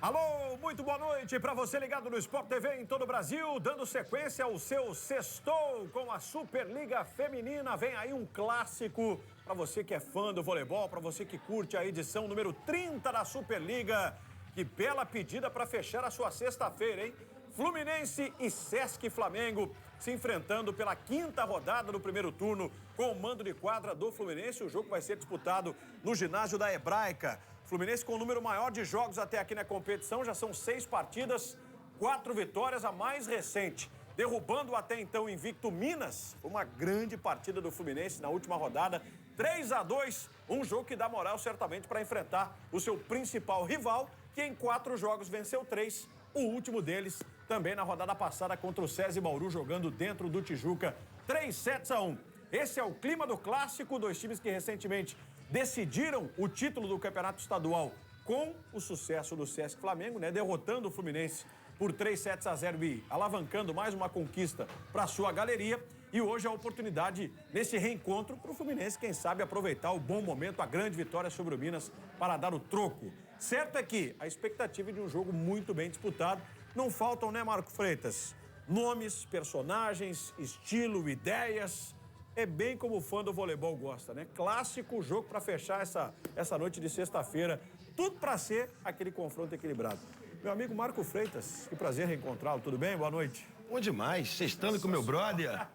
Alô, muito boa noite para você ligado no Sport TV em todo o Brasil, dando sequência ao seu sextou com a Superliga Feminina. Vem aí um clássico para você que é fã do voleibol, para você que curte a edição número 30 da Superliga. Que bela pedida para fechar a sua sexta-feira, hein? Fluminense e Sesc Flamengo se enfrentando pela quinta rodada do primeiro turno com o mando de quadra do Fluminense. O jogo vai ser disputado no ginásio da Hebraica. Fluminense com o número maior de jogos até aqui na competição, já são 6 partidas, 4 vitórias, a mais recente, derrubando até então invicto Minas. Foi uma grande partida do Fluminense na última rodada, 3-2, um jogo que dá moral certamente para enfrentar o seu principal rival, que em 4 jogos venceu 3, o último deles também na rodada passada contra o SESI Bauru, jogando dentro do Tijuca, 3-1. Esse é o clima do clássico, dois times que recentemente decidiram o título do campeonato estadual com o sucesso do Sesc Flamengo, né? Derrotando o Fluminense por 3-0 e alavancando mais uma conquista para sua galeria. E hoje a oportunidade nesse reencontro para o Fluminense, quem sabe, aproveitar o bom momento, a grande vitória sobre o Minas para dar o troco. Certo é que a expectativa é de um jogo muito bem disputado. Não faltam, né, Marco Freitas? Nomes, personagens, estilo, ideias. É bem como o fã do voleibol gosta, né? Clássico jogo para fechar essa noite de sexta-feira. Tudo para ser aquele confronto equilibrado. Meu amigo Marco Freitas, que prazer reencontrá-lo. Tudo bem? Boa noite. Bom demais. Sextando com o meu brother.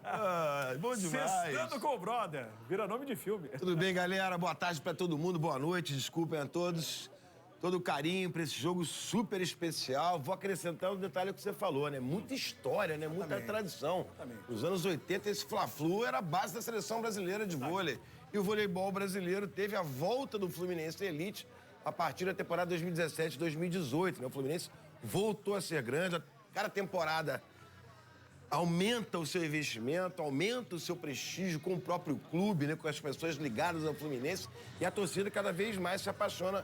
Bom demais. Sextando com o brother. Vira nome de filme. Tudo bem, galera? Boa tarde para todo mundo. Boa noite. Desculpem a todos. Todo o carinho para esse jogo super especial. Vou acrescentar um detalhe que você falou, né? Muita história, né? Muita tradição. Nos anos 80, esse Fla-Flu era a base da seleção brasileira de vôlei. E o voleibol brasileiro teve a volta do Fluminense Elite a partir da temporada 2017-2018, né? O Fluminense voltou a ser grande. Cada temporada aumenta o seu investimento, aumenta o seu prestígio com o próprio clube, né? Com as pessoas ligadas ao Fluminense. E a torcida cada vez mais se apaixona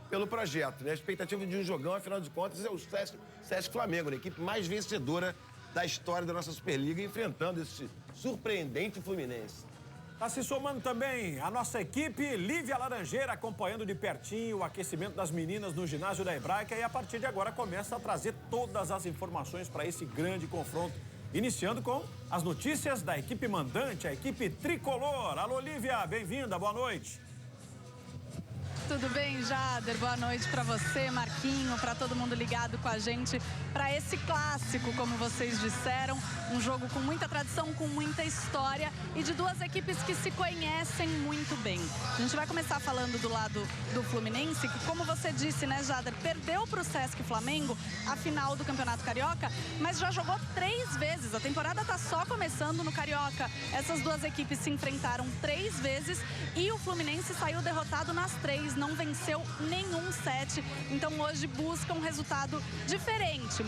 pelo projeto, né? A expectativa de um jogão, afinal de contas, é o Sesc Flamengo, né? A equipe mais vencedora da história da nossa Superliga, enfrentando esse surpreendente Fluminense. Está se somando também a nossa equipe, Lívia Laranjeira, acompanhando de pertinho o aquecimento das meninas no ginásio da Hebraica, e a partir de agora começa a trazer todas as informações para esse grande confronto, iniciando com as notícias da equipe mandante, a equipe tricolor. Alô, Lívia, bem-vinda, boa noite. Tudo bem, Jader? Boa noite para você, Marquinho, para todo mundo ligado com a gente para esse clássico, como vocês disseram, um jogo com muita tradição, com muita história e de duas equipes que se conhecem muito bem. A gente vai começar falando do lado do Fluminense, que, como você disse, né, Jader, perdeu para o Sesc Flamengo a final do Campeonato Carioca, mas já jogou 3 vezes. A temporada está só começando no Carioca. Essas duas equipes se enfrentaram 3 vezes e o Fluminense saiu derrotado nas 3, não venceu nenhum set. Então hoje busca um resultado diferente,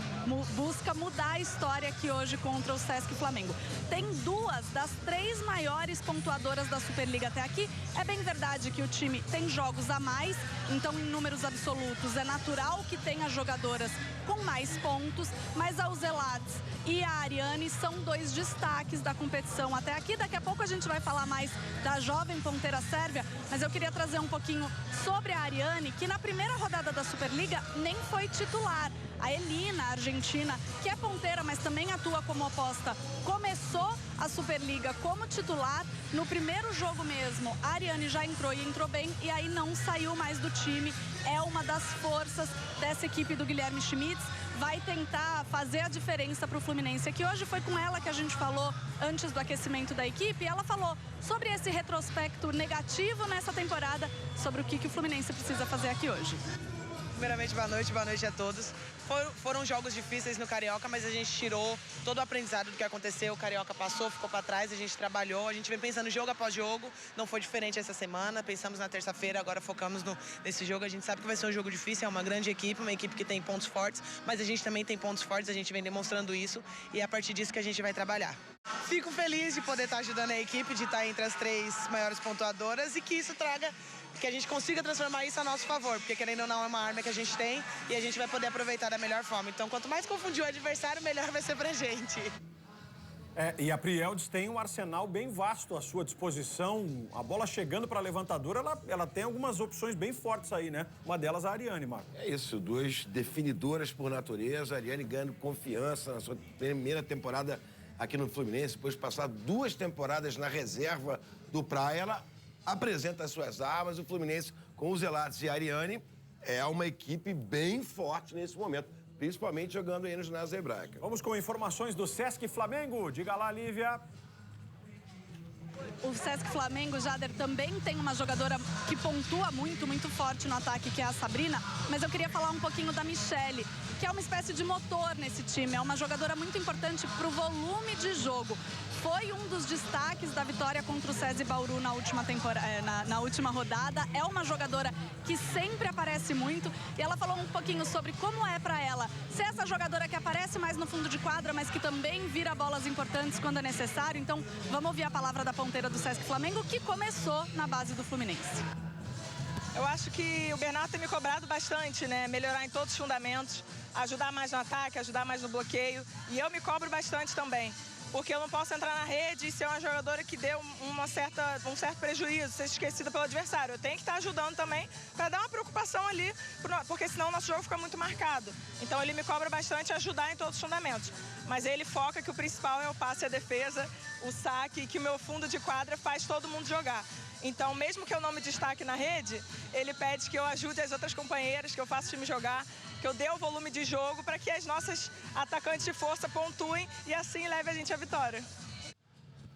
busca mudar a história aqui hoje contra o Sesc Flamengo. Tem 2 das 3 maiores pontuadoras da Superliga até aqui. É bem verdade que o time tem jogos a mais, então em números absolutos é natural que tenha jogadoras com mais pontos, mas a Uzelates e a Ariane são 2 destaques da competição até aqui. Daqui a pouco a gente vai falar mais da jovem ponteira sérvia, mas eu queria trazer um pouquinho sobre a Ariane, que na primeira rodada da Superliga nem foi titular. A Elina, a argentina, que é ponteira, mas também atua como oposta, começou a Superliga como titular. No primeiro jogo mesmo, a Ariane já entrou e entrou bem, e aí não saiu mais do time. É uma das forças dessa equipe do Guilherme Schmitz. Vai tentar fazer a diferença para o Fluminense. Aqui hoje foi com ela que a gente falou antes do aquecimento da equipe. E ela falou sobre esse retrospecto negativo nessa temporada, sobre o que o Fluminense precisa fazer aqui hoje. Primeiramente, boa noite a todos. Foram jogos difíceis no Carioca, mas a gente tirou todo o aprendizado do que aconteceu. O Carioca passou, ficou para trás, a gente trabalhou, a gente vem pensando jogo após jogo. Não foi diferente essa semana, pensamos na terça-feira, agora focamos nesse jogo. A gente sabe que vai ser um jogo difícil, é uma grande equipe, uma equipe que tem pontos fortes, mas a gente também tem pontos fortes, a gente vem demonstrando isso e é a partir disso que a gente vai trabalhar. Fico feliz de poder estar ajudando a equipe, de estar entre as 3 maiores pontuadoras e que isso traga, que a gente consiga transformar isso a nosso favor, porque querendo ou não é uma arma que a gente tem e a gente vai poder aproveitar da melhor forma. Então, quanto mais confundir o adversário, melhor vai ser pra gente. E a Prieldes tem um arsenal bem vasto à sua disposição. A bola chegando para a levantadora, ela tem algumas opções bem fortes aí, né? Uma delas a Ariane, Marco. É isso, duas definidoras por natureza. A Ariane ganhando confiança na sua primeira temporada aqui no Fluminense. Depois de passar 2 temporadas na reserva do Praia, ela apresenta as suas armas. O Fluminense, com os Zelates e a Ariane, é uma equipe bem forte nesse momento, principalmente jogando aí no ginásio hebraico. Vamos com informações do Sesc Flamengo. Diga lá, Lívia. O Sesc Flamengo, Jader, também tem uma jogadora que pontua muito forte no ataque, que é a Sabrina. Mas eu queria falar um pouquinho da Michele, que é uma espécie de motor nesse time. É uma jogadora muito importante para o volume de jogo. Foi um dos destaques da vitória contra o SESI Bauru na última rodada. É uma jogadora que sempre aparece muito. E ela falou um pouquinho sobre como é para ela ser essa jogadora que aparece mais no fundo de quadra, mas que também vira bolas importantes quando é necessário. Então, vamos ouvir a palavra da ponteira do Sesc Flamengo, que começou na base do Fluminense. Eu acho que o Bernardo tem me cobrado bastante, né? Melhorar em todos os fundamentos, ajudar mais no ataque, ajudar mais no bloqueio. E eu me cobro bastante também, porque eu não posso entrar na rede e ser uma jogadora que deu um certo prejuízo, ser esquecida pelo adversário. Eu tenho que estar ajudando também para dar uma preocupação ali, porque senão o nosso jogo fica muito marcado. Então ele me cobra bastante ajudar em todos os fundamentos. Mas ele foca que o principal é o passe e a defesa, o saque, que o meu fundo de quadra faz todo mundo jogar. Então, mesmo que eu não me destaque na rede, ele pede que eu ajude as outras companheiras, que eu faça o time jogar, que eu dê o volume de jogo para que as nossas atacantes de força pontuem e assim leve a gente à vitória.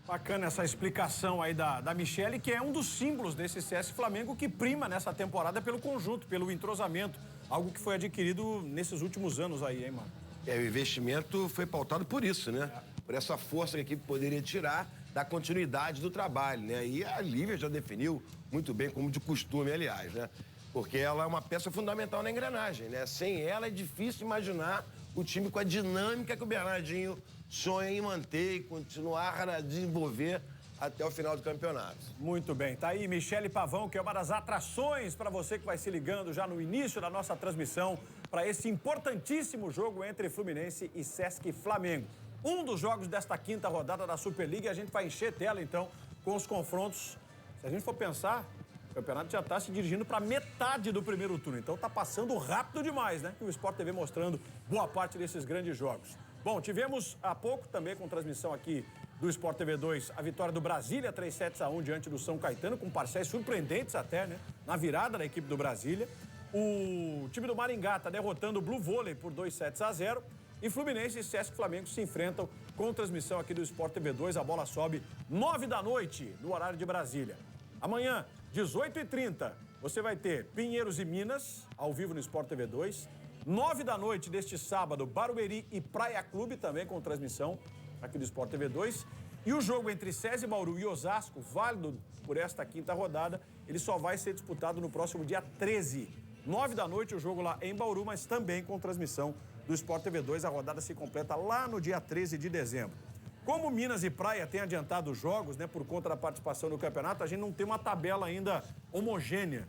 Bacana essa explicação aí da Michele, que é um dos símbolos desse CS Flamengo que prima nessa temporada pelo conjunto, pelo entrosamento, algo que foi adquirido nesses últimos anos aí, hein, mano? O investimento foi pautado por isso, né? Por essa força que a equipe poderia tirar da continuidade do trabalho, né? E a Lívia já definiu muito bem, como de costume, aliás, né? Porque ela é uma peça fundamental na engrenagem, né? Sem ela é difícil imaginar o time com a dinâmica que o Bernardinho sonha em manter e continuar a desenvolver até o final do campeonato. Muito bem, tá aí Michele Pavão, que é uma das atrações para você que vai se ligando já no início da nossa transmissão para esse importantíssimo jogo entre Fluminense e Sesc Flamengo. Um dos jogos desta quinta rodada da Superliga, e a gente vai encher tela então com os confrontos. Se a gente for pensar, o campeonato já está se dirigindo para metade do primeiro turno, então está passando rápido demais, né? E o Sport TV mostrando boa parte desses grandes jogos. Bom, tivemos há pouco também com transmissão aqui do Sport TV 2 a vitória do Brasília, 3-1 diante do São Caetano, com parciais surpreendentes até, né? Na virada da equipe do Brasília. O time do Maringá está derrotando o Blue Volley por 2-0. E Fluminense e Sesc Flamengo se enfrentam com transmissão aqui do Sport TV 2. A bola sobe 9 da noite no horário de Brasília. Amanhã, 18h30, você vai ter Pinheiros e Minas, ao vivo no Sport TV 2. 9 da noite deste sábado, Barueri e Praia Clube, também com transmissão aqui do Sport TV 2. E o jogo entre SESI Bauru e Osasco, válido por esta quinta rodada, ele só vai ser disputado no próximo dia 13. 9 da noite, o jogo lá em Bauru, mas também com transmissão do Sport TV 2. A rodada se completa lá no dia 13 de dezembro. Como Minas e Praia têm adiantado os jogos, né, por conta da participação no campeonato, a gente não tem uma tabela ainda homogênea.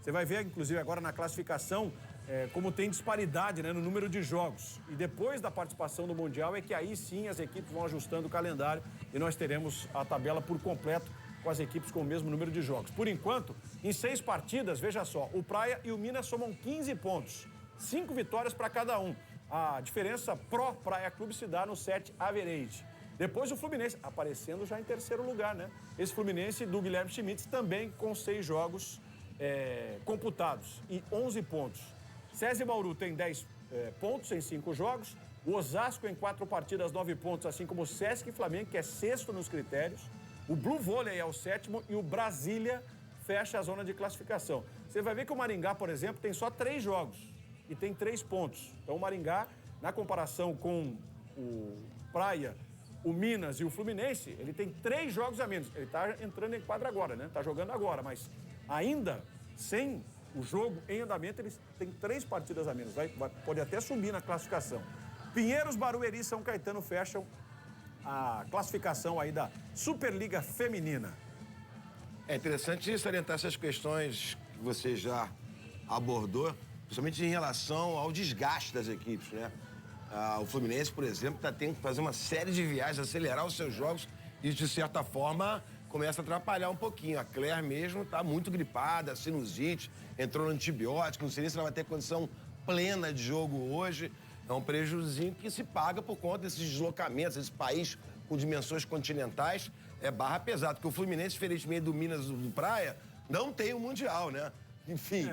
Você vai ver, inclusive, agora na classificação, como tem disparidade, né, no número de jogos. E depois da participação no Mundial é que aí sim as equipes vão ajustando o calendário e nós teremos a tabela por completo com as equipes com o mesmo número de jogos. Por enquanto, em 6 partidas, veja só, o Praia e o Minas somam 15 pontos. 5 vitórias para cada um. A diferença pró-Praia Clube se dá no 7 average. Depois o Fluminense, aparecendo já em terceiro lugar, né? Esse Fluminense do Guilherme Schmitz também com 6 jogos computados e 11 pontos. SESI Bauru tem 10 pontos em 5 jogos. O Osasco em 4 partidas, 9 pontos, assim como o Sesc Flamengo, que é sexto nos critérios. O Blue Volley é o 7º e o Brasília fecha a zona de classificação. Você vai ver que o Maringá, por exemplo, tem só 3 jogos e tem 3 pontos. Então o Maringá, na comparação com o Praia, o Minas e o Fluminense, ele tem 3 jogos a menos. Ele está entrando em quadra agora, né? Está jogando agora, mas ainda sem o jogo em andamento, eles têm 3 partidas a menos. Pode até subir na classificação. Pinheiros, Barueri e São Caetano fecham a classificação aí da Superliga Feminina. É interessante salientar essas questões que você já abordou, principalmente em relação ao desgaste das equipes, né? O Fluminense, por exemplo, está tendo que fazer uma série de viagens, acelerar os seus jogos e, de certa forma, começa a atrapalhar um pouquinho. A Claire mesmo está muito gripada, sinusite, entrou no antibiótico, não sei nem se ela vai ter condição plena de jogo hoje. É um prejuízo que se paga por conta desses deslocamentos, esse país com dimensões continentais, é barra pesada. Porque o Fluminense, diferentemente do Minas do Praia, não tem o Mundial, né? Enfim,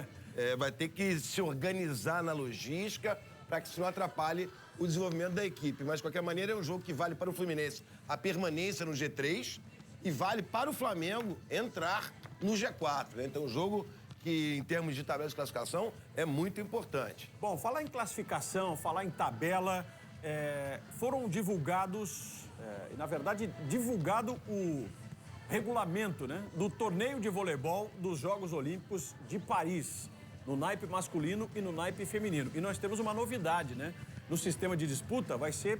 vai ter que se organizar na logística para que isso não atrapalhe o desenvolvimento da equipe. Mas, de qualquer maneira, é um jogo que vale para o Fluminense a permanência no G3 e vale para o Flamengo entrar no G4, né? Então, um jogo que, em termos de tabela de classificação, é muito importante. Bom, falar em classificação, falar em tabela, foram divulgados, e na verdade, divulgado o regulamento, né, do torneio de voleibol dos Jogos Olímpicos de Paris, no naipe masculino e no naipe feminino. E nós temos uma novidade, né? No sistema de disputa vai ser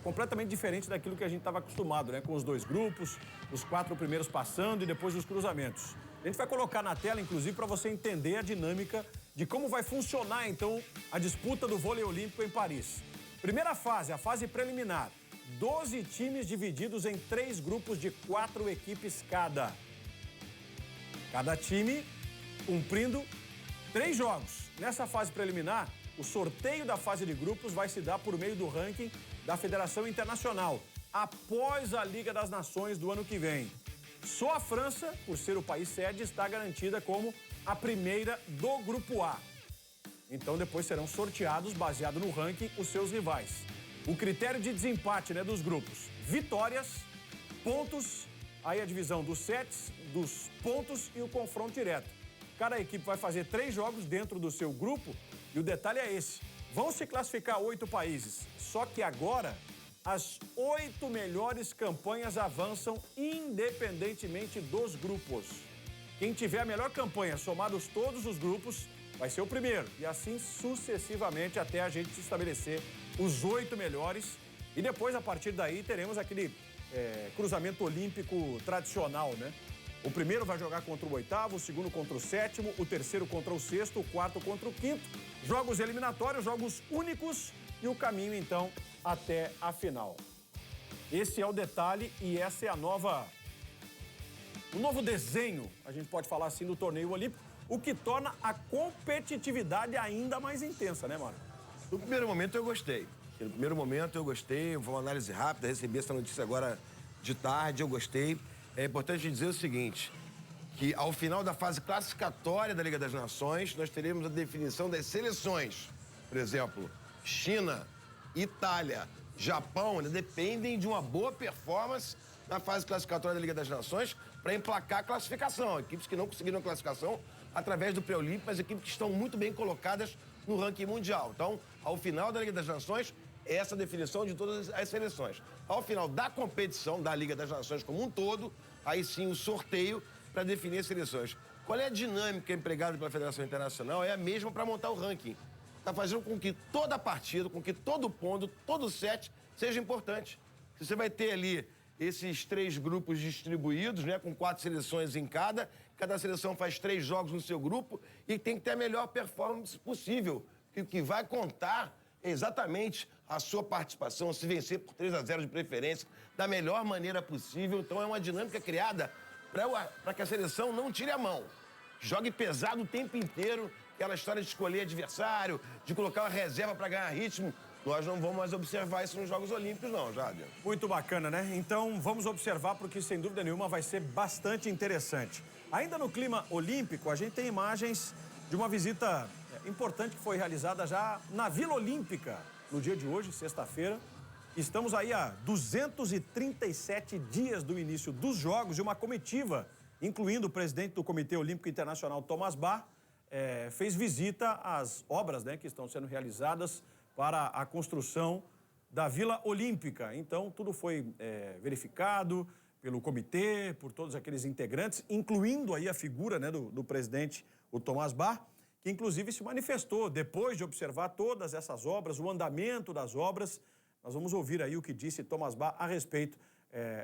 completamente diferente daquilo que a gente estava acostumado, né? Com os 2 grupos, os 4 primeiros passando e depois os cruzamentos. A gente vai colocar na tela, inclusive, para você entender a dinâmica de como vai funcionar, então, a disputa do vôlei olímpico em Paris. Primeira fase, a fase preliminar. 12 times divididos em 3 grupos de 4 equipes cada. Cada time cumprindo 3 jogos. Nessa fase preliminar, o sorteio da fase de grupos vai se dar por meio do ranking da Federação Internacional, após a Liga das Nações do ano que vem. Só a França, por ser o país sede, está garantida como a primeira do Grupo A. Então, depois serão sorteados, baseado no ranking, os seus rivais. O critério de desempate, né, dos grupos: vitórias, pontos, aí a divisão dos sets, dos pontos e o confronto direto. Cada equipe vai fazer 3 jogos dentro do seu grupo e o detalhe é esse: vão se classificar 8 países, só que agora as 8 melhores campanhas avançam independentemente dos grupos. Quem tiver a melhor campanha, somados todos os grupos, vai ser o primeiro. E assim sucessivamente até a gente estabelecer os 8 melhores. E depois, a partir daí, teremos aquele cruzamento olímpico tradicional, né? O primeiro vai jogar contra o 8º, o segundo contra o 7º, o terceiro contra o 6º, o 4º contra o 5º. Jogos eliminatórios, jogos únicos e o caminho, então, até a final. Esse é o detalhe e essa é o novo desenho, a gente pode falar assim, do torneio olímpico, o que torna a competitividade ainda mais intensa, né, Mário? No primeiro momento eu gostei. Foi uma análise rápida, recebi essa notícia agora de tarde, eu gostei. É importante dizer o seguinte, que ao final da fase classificatória da Liga das Nações, nós teremos a definição das seleções. Por exemplo, China, Itália, Japão, né, dependem de uma boa performance na fase classificatória da Liga das Nações para emplacar a classificação. Equipes que não conseguiram a classificação através do pré-olímpico, mas equipes que estão muito bem colocadas no ranking mundial. Então, ao final da Liga das Nações, essa definição de todas as seleções. Ao final da competição da Liga das Nações como um todo, aí sim o sorteio para definir as seleções. Qual é a dinâmica empregada pela Federação Internacional? É a mesma para montar o ranking. Está fazendo com que toda partida, com que todo ponto, todo set seja importante. Você vai ter ali esses 3 grupos distribuídos, né, com 4 seleções em cada seleção faz 3 jogos no seu grupo e tem que ter a melhor performance possível. E o que vai contar é exatamente a sua participação, se vencer por 3-0 de preferência, da melhor maneira possível. Então é uma dinâmica criada para que a seleção não tire a mão. Jogue pesado o tempo inteiro, aquela história de escolher adversário, de colocar uma reserva para ganhar ritmo. Nós não vamos mais observar isso nos Jogos Olímpicos, não, Jader. Muito bacana, né? Então, vamos observar, porque, sem dúvida nenhuma, vai ser bastante interessante. Ainda no clima olímpico, a gente tem imagens de uma visita importante que foi realizada já na Vila Olímpica, no dia de hoje, sexta-feira. Estamos aí há 237 dias do início dos Jogos e uma comitiva, incluindo o presidente do Comitê Olímpico Internacional, Thomas Bach, fez visita às obras, né, que estão sendo realizadas para a construção da Vila Olímpica. Então, tudo foi verificado pelo comitê, por todos aqueles integrantes, incluindo aí a figura, né, do presidente, o Thomas Bach, que inclusive se manifestou depois de observar todas essas obras, o andamento das obras. Nós vamos ouvir aí o que disse Thomas Bach a respeito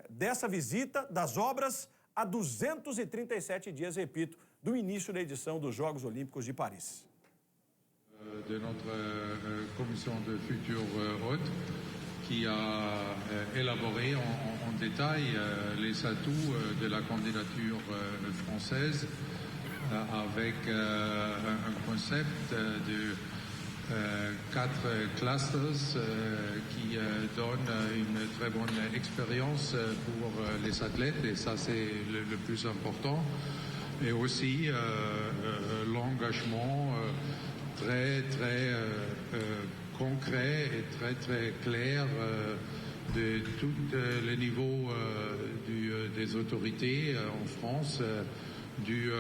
dessa visita, das obras, há 237 dias, repito, do início da edição dos Jogos Olímpicos de Paris. de notre commission de futur hôte qui a élaboré en détail les atouts de la candidature française avec un concept de 4 clusters qui donnent une très bonne expérience pour les athlètes et ça c'est le plus important. Et aussi l'engagement très concret et très clair de tous les niveaux des autorités en France, du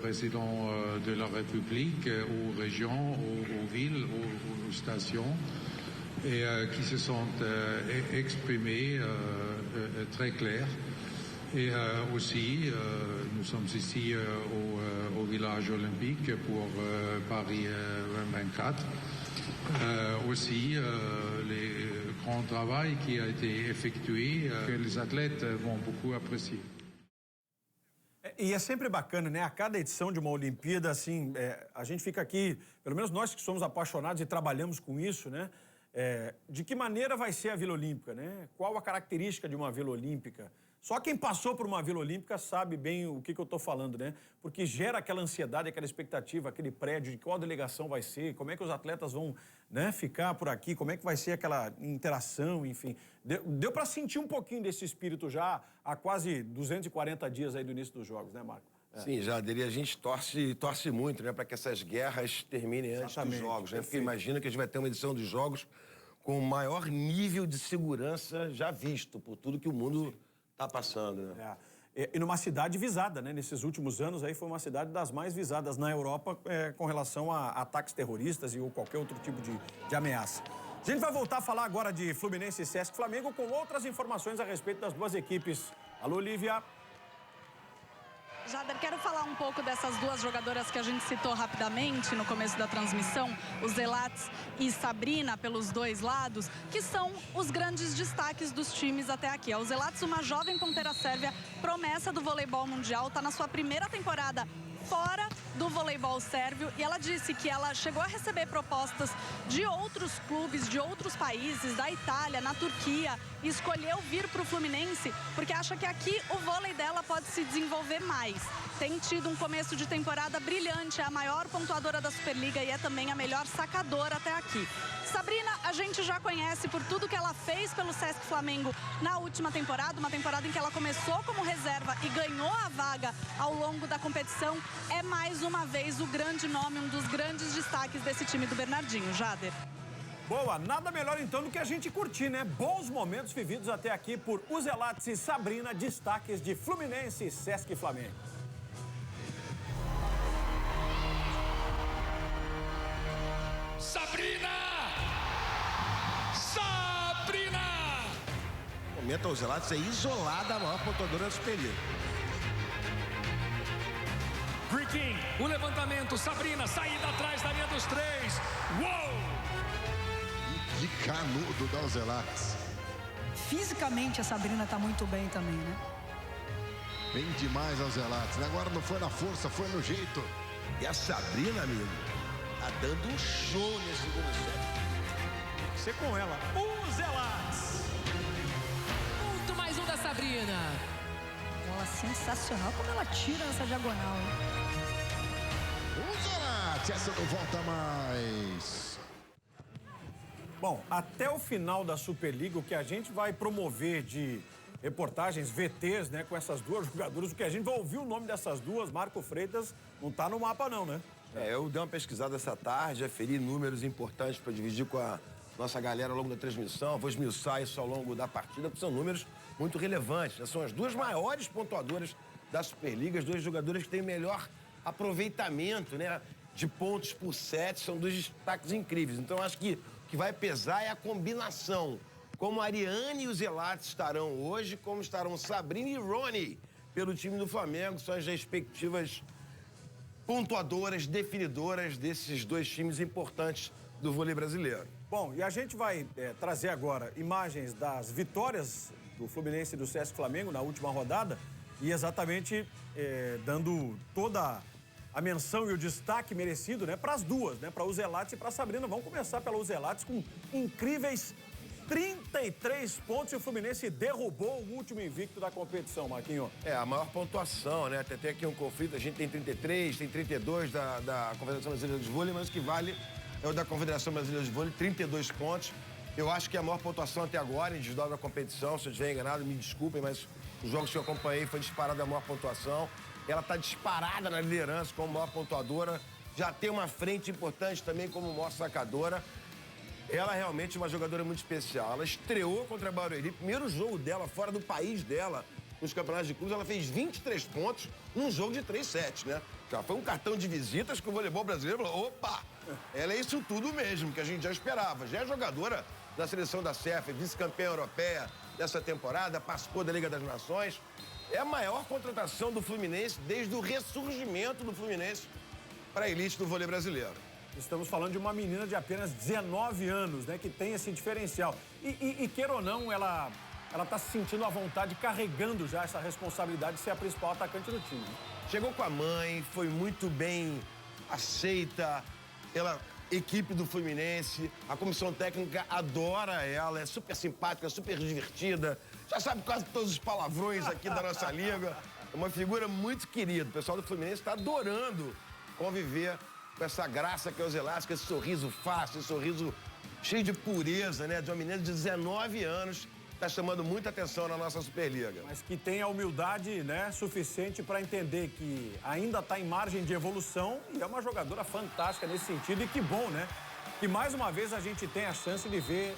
président de la République aux régions, aux villes, aux stations, et qui se sont exprimés très clairs. Et aussi, nous sommes ici au village olympique pour Paris 2024. Aussi, les grands travail qui a été effectué, que les athlètes vont beaucoup apprécier. E é sempre bacana, né? A cada edição de uma Olimpíada, assim, a gente fica aqui, pelo menos nós que somos apaixonados e trabalhamos com isso, né? De que maneira vai ser a Vila Olímpica, né? Qual a característica de uma Vila Olímpica? Só quem passou por uma Vila Olímpica sabe bem o que eu estou falando, né? Porque gera aquela ansiedade, aquela expectativa, aquele prédio de qual delegação vai ser, como é que os atletas vão, né, ficar por aqui, como é que vai ser aquela interação, enfim. Deu para sentir um pouquinho desse espírito já há quase 240 dias aí do início dos Jogos, né, Marco? Sim, Jader, e a gente torce muito, né, para que essas guerras terminem antes dos Jogos, né? Porque imagina que a gente vai ter uma edição dos Jogos com o maior nível de segurança já visto, por tudo que o mundo está passando, né? E numa cidade visada, né? Nesses últimos anos aí foi uma cidade das mais visadas na Europa com relação a ataques terroristas ou qualquer outro tipo de ameaça. A gente vai voltar a falar agora de Fluminense e Sesc Flamengo com outras informações a respeito das duas equipes. Alô, Lívia. Jader, quero falar um pouco dessas duas jogadoras que a gente citou rapidamente no começo da transmissão, os Zelátis e Sabrina, pelos dois lados, que são os grandes destaques dos times até aqui. O Zelátis, uma jovem ponteira sérvia, promessa do voleibol mundial, está na sua primeira temporada fora do voleibol sérvio e ela disse que ela chegou a receber propostas de outros clubes, de outros países, da Itália, na Turquia, e escolheu vir para o Fluminense porque acha que aqui o vôlei dela pode se desenvolver mais. Tem tido um começo de temporada brilhante, é a maior pontuadora da Superliga e é também a melhor sacadora até aqui. Sabrina, a gente já conhece por tudo que ela fez pelo Sesc Flamengo na última temporada, uma temporada em que ela começou como reserva e ganhou a vaga ao longo da competição. É mais uma vez o grande nome, um dos grandes destaques desse time do Bernardinho. Jader. Boa, nada melhor então do que a gente curtir, né? Bons momentos vividos até aqui por Zelátis e Sabrina, destaques de Fluminense e Sesc Flamengo. Sabrina! No momento, o Zelátis é isolada a maior pontuadora da Superliga. Breaking, o levantamento, Sabrina, saída atrás da linha dos 3. Uou! Que canudo da Zelátis. Fisicamente a Sabrina tá muito bem também, né? Bem demais a Zelátis. Agora não foi na força, foi no jeito. E a Sabrina, amigo, tá dando um show nesse segundo set. Você com ela, Zelátis. Ponto mais um da Sabrina. Ela sensacional como ela tira essa diagonal, hein? Zelátis, essa não volta mais. Bom, até o final da Superliga, o que a gente vai promover de reportagens, VTs, né, com essas duas jogadoras, o que a gente vai ouvir o nome dessas duas, Marco Freitas, não tá no mapa não, né? Eu dei uma pesquisada essa tarde, aferi números importantes para dividir com a nossa galera ao longo da transmissão, vou esmiuçar isso ao longo da partida, porque são números muito relevantes, né? São as duas maiores pontuadoras da Superliga, as duas jogadoras que têm melhor aproveitamento, né, de pontos por set, são dois destaques incríveis. Então, acho que o que vai pesar é a combinação. Como a Ariane e o Zelátis estarão hoje, como estarão Sabrina e Rony pelo time do Flamengo, são as respectivas pontuadoras, definidoras desses dois times importantes do vôlei brasileiro. Bom, e a gente vai trazer agora imagens das vitórias do Fluminense e do Sesc Flamengo na última rodada e exatamente dando toda a menção e o destaque merecido, né, para as duas, né, para o Zelates e para a Sabrina. Vamos começar pela Zelates com incríveis 33 pontos e o Fluminense derrubou o último invicto da competição, Marquinho. A maior pontuação, né? Tem aqui um conflito, a gente tem 33, tem 32 da Confederação Brasileira de Vôlei, mas o que vale é o da Confederação Brasileira de Vôlei, 32 pontos. Eu acho que é a maior pontuação até agora, individual da competição. Se eu estiver enganado, me desculpem, mas os jogos que eu acompanhei foi disparada a maior pontuação. Ela está disparada na liderança como maior pontuadora. Já tem uma frente importante também como maior sacadora. Ela realmente é uma jogadora muito especial. Ela estreou contra a Barueri, primeiro jogo dela, fora do país dela, nos campeonatos de clubes. Ela fez 23 pontos num jogo de 3 sets, né? Já foi um cartão de visitas que o voleibol brasileiro falou, opa, ela é isso tudo mesmo, que a gente já esperava. Já é jogadora da seleção da CEF, vice-campeã europeia dessa temporada, participou da Liga das Nações. É a maior contratação do Fluminense desde o ressurgimento do Fluminense para a elite do vôlei brasileiro. Estamos falando de uma menina de apenas 19 anos, né, que tem esse diferencial. E queira ou não, ela tá se sentindo à vontade, carregando já essa responsabilidade de ser a principal atacante do time. Chegou com a mãe, foi muito bem aceita pela equipe do Fluminense. A comissão técnica adora ela, é super simpática, super divertida. Já sabe quase todos os palavrões aqui da nossa liga. É uma figura muito querida. O pessoal do Fluminense está adorando conviver com essa graça que é o Zelates, esse sorriso fácil, esse sorriso cheio de pureza, né? De uma menina de 19 anos, está chamando muita atenção na nossa Superliga. Mas que tem a humildade, né, suficiente para entender que ainda está em margem de evolução e é uma jogadora fantástica nesse sentido. E que bom, né? Que mais uma vez a gente tem a chance de ver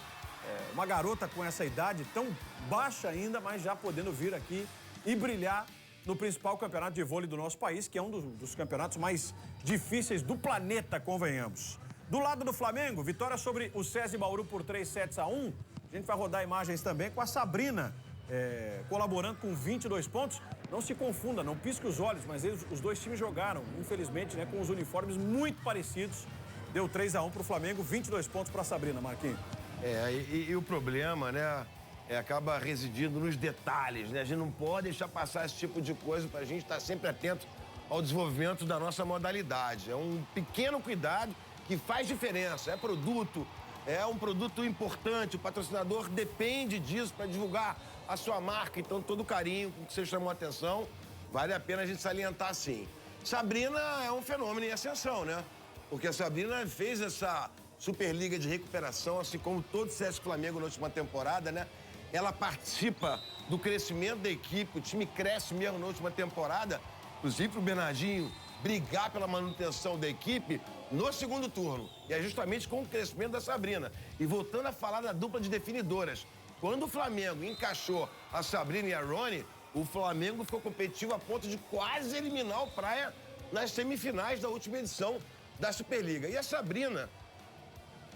uma garota com essa idade tão baixa ainda, mas já podendo vir aqui e brilhar no principal campeonato de vôlei do nosso país, que é um dos campeonatos mais difíceis do planeta, convenhamos. Do lado do Flamengo, vitória sobre o SESI Bauru por 3-1. A gente vai rodar imagens também com a Sabrina, colaborando com 22 pontos. Não se confunda, não pisque os olhos, mas os dois times jogaram, infelizmente, né, com os uniformes muito parecidos. Deu 3-1 para o Flamengo, 22 pontos para a Sabrina, Marquinhos. E o problema, né, acaba residindo nos detalhes, né? A gente não pode deixar passar esse tipo de coisa para a gente estar sempre atento ao desenvolvimento da nossa modalidade. É um pequeno cuidado que faz diferença. É produto, é um produto importante, o patrocinador depende disso para divulgar a sua marca. Então, todo o carinho com que você chamou a atenção, vale a pena a gente salientar sim. Sabrina é um fenômeno em ascensão, né? Porque a Sabrina fez essa Superliga de recuperação, assim como todo o Sesc Flamengo na última temporada, né? Ela participa do crescimento da equipe, o time cresce mesmo na última temporada, inclusive para o Bernardinho brigar pela manutenção da equipe no segundo turno. E é justamente com o crescimento da Sabrina. E voltando a falar da dupla de definidoras, quando o Flamengo encaixou a Sabrina e a Rony, o Flamengo ficou competitivo a ponto de quase eliminar o Praia nas semifinais da última edição da Superliga. E a Sabrina,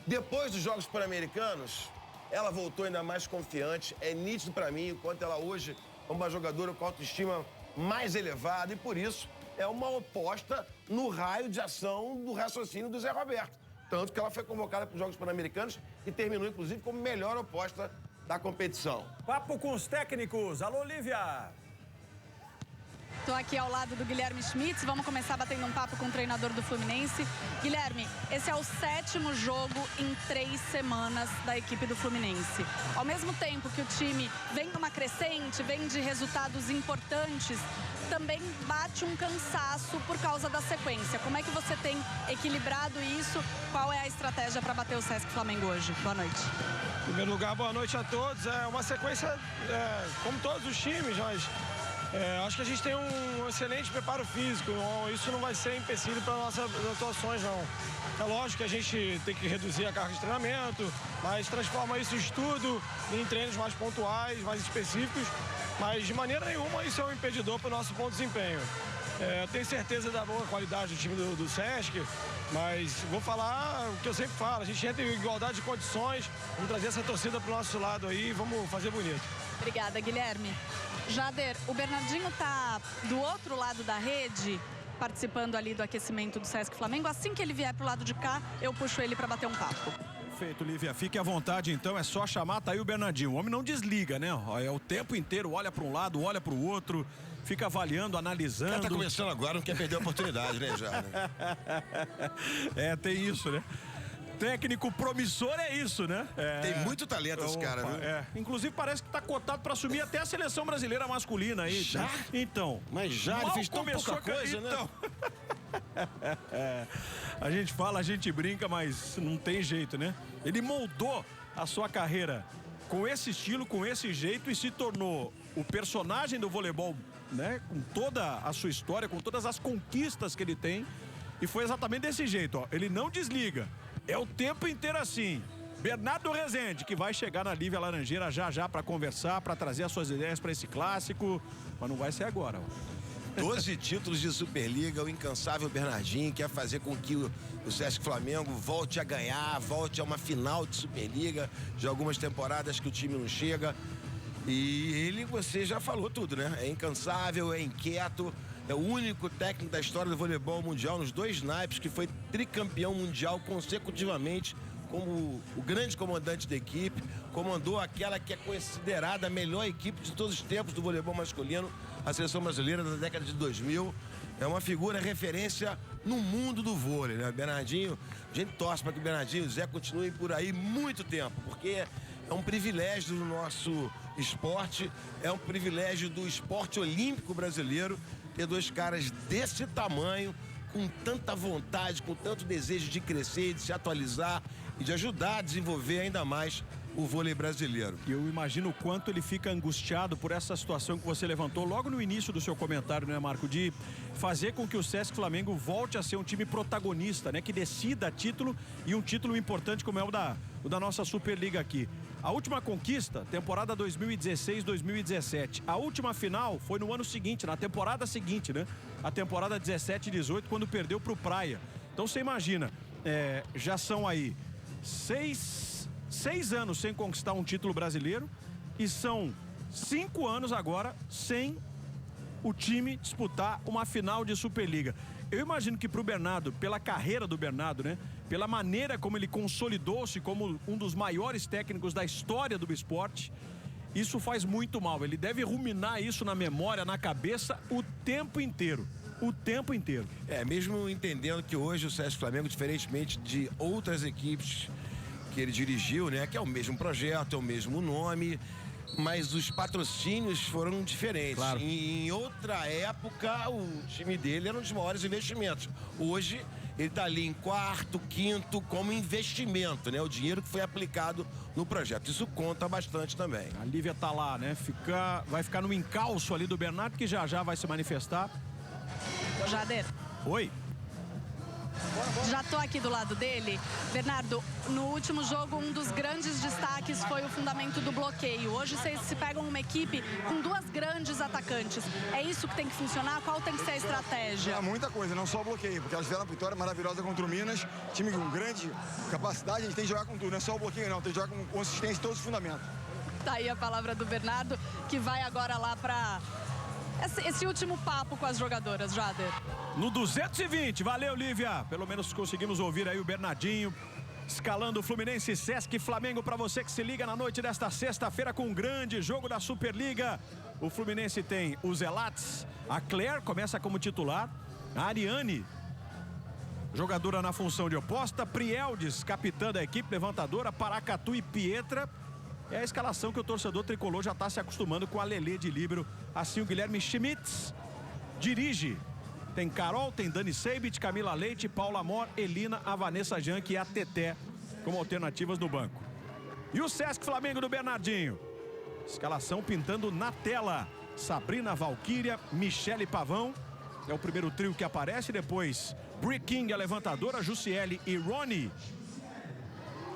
depois dos Jogos Pan-Americanos, ela voltou ainda mais confiante. É nítido para mim o quanto ela hoje é uma jogadora com autoestima mais elevada e, por isso, é uma oposta no raio de ação do raciocínio do Zé Roberto. Tanto que ela foi convocada para os Jogos Pan-Americanos e terminou, inclusive, como melhor oposta da competição. Papo com os técnicos. Alô, Lívia! Estou aqui ao lado do Guilherme Schmitz, vamos começar batendo um papo com o treinador do Fluminense. Guilherme, esse é o 7º jogo em 3 semanas da equipe do Fluminense. Ao mesmo tempo que o time vem numa crescente, vem de resultados importantes, também bate um cansaço por causa da sequência. Como é que você tem equilibrado isso? Qual é a estratégia para bater o Sesc Flamengo hoje? Boa noite. Em primeiro lugar, boa noite a todos. É uma sequência, como todos os times, mas acho que a gente tem um excelente preparo físico. Isso não vai ser empecilho para nossas atuações, não. É lógico que a gente tem que reduzir a carga de treinamento, mas transforma isso em estudo, em treinos mais pontuais, mais específicos. Mas de maneira nenhuma isso é um impedidor para o nosso bom desempenho. Eu tenho certeza da boa qualidade do time do Sesc, mas vou falar o que eu sempre falo. A gente entra em igualdade de condições, vamos trazer essa torcida para o nosso lado aí e vamos fazer bonito. Obrigada, Guilherme. Jader, o Bernardinho tá do outro lado da rede, participando ali do aquecimento do Sesc Flamengo. Assim que ele vier pro lado de cá, eu puxo ele para bater um papo. Perfeito, Lívia. Fique à vontade, então. É só chamar, tá aí o Bernardinho. O homem não desliga, né? É o tempo inteiro, olha para um lado, olha para o outro, fica avaliando, analisando. O cara tá começando agora, não quer perder a oportunidade, né, já? É, tem isso, né? Técnico promissor é isso, né? Tem muito talento esse cara, viu? Inclusive parece que tá cotado para assumir até a seleção brasileira masculina aí. Já? Então. Mas já, ele fez tão pouca coisa, então. né? A gente fala, a gente brinca, mas não tem jeito, né? Ele moldou a sua carreira com esse estilo, com esse jeito e se tornou o personagem do voleibol, né? Com toda a sua história, com todas as conquistas que ele tem. E foi exatamente desse jeito, ó. Ele não desliga. É o tempo inteiro assim. Bernardo Rezende, que vai chegar na Lívia Laranjeira já para conversar, para trazer as suas ideias para esse clássico. Mas não vai ser agora, ó. 12 títulos de Superliga, o incansável Bernardinho quer fazer com que o Sesc Flamengo volte a ganhar, volte a uma final de Superliga, de algumas temporadas que o time não chega. E ele, você já falou tudo, né? É incansável, é inquieto, é o único técnico da história do voleibol mundial nos 2 naipes que foi tricampeão mundial consecutivamente, como o grande comandante da equipe, comandou aquela que é considerada a melhor equipe de todos os tempos do voleibol masculino, a seleção brasileira da década de 2000. É uma figura referência no mundo do vôlei, né? Bernardinho, a gente torce para que o Bernardinho e o Zé continuem por aí muito tempo, porque é um privilégio do nosso esporte, é um privilégio do esporte olímpico brasileiro ter 2 caras desse tamanho, com tanta vontade, com tanto desejo de crescer, de se atualizar e de ajudar a desenvolver ainda mais o vôlei brasileiro. E eu imagino o quanto ele fica angustiado por essa situação que você levantou logo no início do seu comentário, né, Marco? De fazer com que o Sesc Flamengo volte a ser um time protagonista, né? Que decida título e um título importante como é o da nossa Superliga aqui. A última conquista, temporada 2016-2017. A última final foi no ano seguinte, na temporada seguinte, né? A temporada 17 e 18, quando perdeu pro Praia. Então você imagina, já são aí 6 anos sem conquistar um título brasileiro e são 5 anos agora sem o time disputar uma final de Superliga. Eu imagino que pro Bernardo, pela carreira do Bernardo, né? Pela maneira como ele consolidou-se como um dos maiores técnicos da história do esporte, isso faz muito mal. Ele deve ruminar isso na memória, na cabeça, o tempo inteiro. O tempo inteiro. Mesmo entendendo que hoje o Sesc Flamengo, diferentemente de outras equipes que ele dirigiu, né? Que é o mesmo projeto, é o mesmo nome, mas os patrocínios foram diferentes. Claro. Em outra época, o time dele era um dos maiores investimentos. Hoje, ele está ali em 4º, 5º como investimento, né? O dinheiro que foi aplicado no projeto. Isso conta bastante também. A Lívia tá lá, né? Vai ficar no encalço ali do Bernardo, que já vai se manifestar. Jader. Oi. Já tô aqui do lado dele. Bernardo, no último jogo, um dos grandes destaques foi o fundamento do bloqueio. Hoje vocês se pegam uma equipe com 2 grandes atacantes. É isso que tem que funcionar? Qual tem que ser a estratégia? É muita coisa, não só o bloqueio, porque elas fizeram uma vitória maravilhosa contra o Minas. Time com grande capacidade, a gente tem que jogar com tudo, não é só o bloqueio não, tem que jogar com consistência em todos os fundamentos. Tá aí a palavra do Bernardo, que vai agora lá para esse último papo com as jogadoras, Jader. No 220, valeu, Lívia. Pelo menos conseguimos ouvir aí o Bernardinho escalando o Fluminense Sesc Flamengo para você que se liga na noite desta sexta-feira com um grande jogo da Superliga. O Fluminense tem os Zelates, a Claire começa como titular, a Ariane, jogadora na função de oposta, Prieldes, capitã da equipe, levantadora, Paracatu e Pietra. É a escalação que o torcedor tricolor já está se acostumando com a Lelê de líbero. Assim o Guilherme Schmitz dirige. Tem Carol, tem Dani Seibit, Camila Leite, Paula Amor, Elina, a Vanessa Janque e a Teté como alternativas no banco. E o Sesc Flamengo do Bernardinho. Escalação pintando na tela. Sabrina Valquíria, Michele Pavão. É o primeiro trio que aparece. Depois, Bri King, a levantadora, Jussiele e Rony.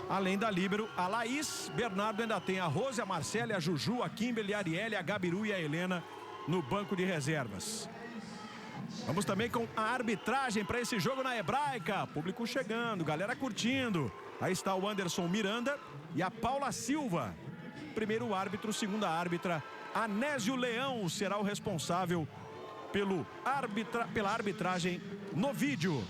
Além da líbero, a Laís, Bernardo ainda tem a Rose, a Marcela, a Juju, a Kimberly, a Arielle, a Gabiru e a Helena no banco de reservas. Vamos também com a arbitragem para esse jogo na Hebraica. Público chegando, galera curtindo. Aí está o Anderson Miranda e a Paula Silva. Primeiro árbitro, segunda árbitra, Anésio Leão será o responsável pela arbitragem no vídeo.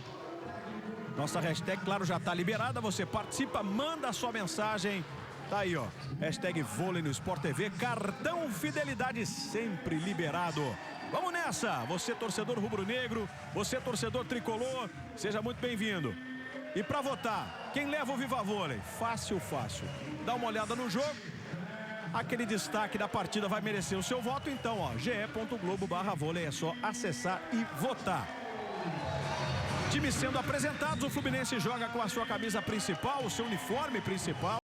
Nossa hashtag, claro, já está liberada. Você participa, manda a sua mensagem. Tá aí, ó. Hashtag vôlei no Sport TV. Cartão Fidelidade sempre liberado. Vamos nessa. Você, torcedor rubro-negro. Você, torcedor tricolor. Seja muito bem-vindo. E para votar, quem leva o Viva Vôlei? Fácil, fácil. Dá uma olhada no jogo. Aquele destaque da partida vai merecer o seu voto. Então, ó, ge.globo/vôlei. É só acessar e votar. Times sendo apresentados, o Fluminense joga com a sua camisa principal, o seu uniforme principal.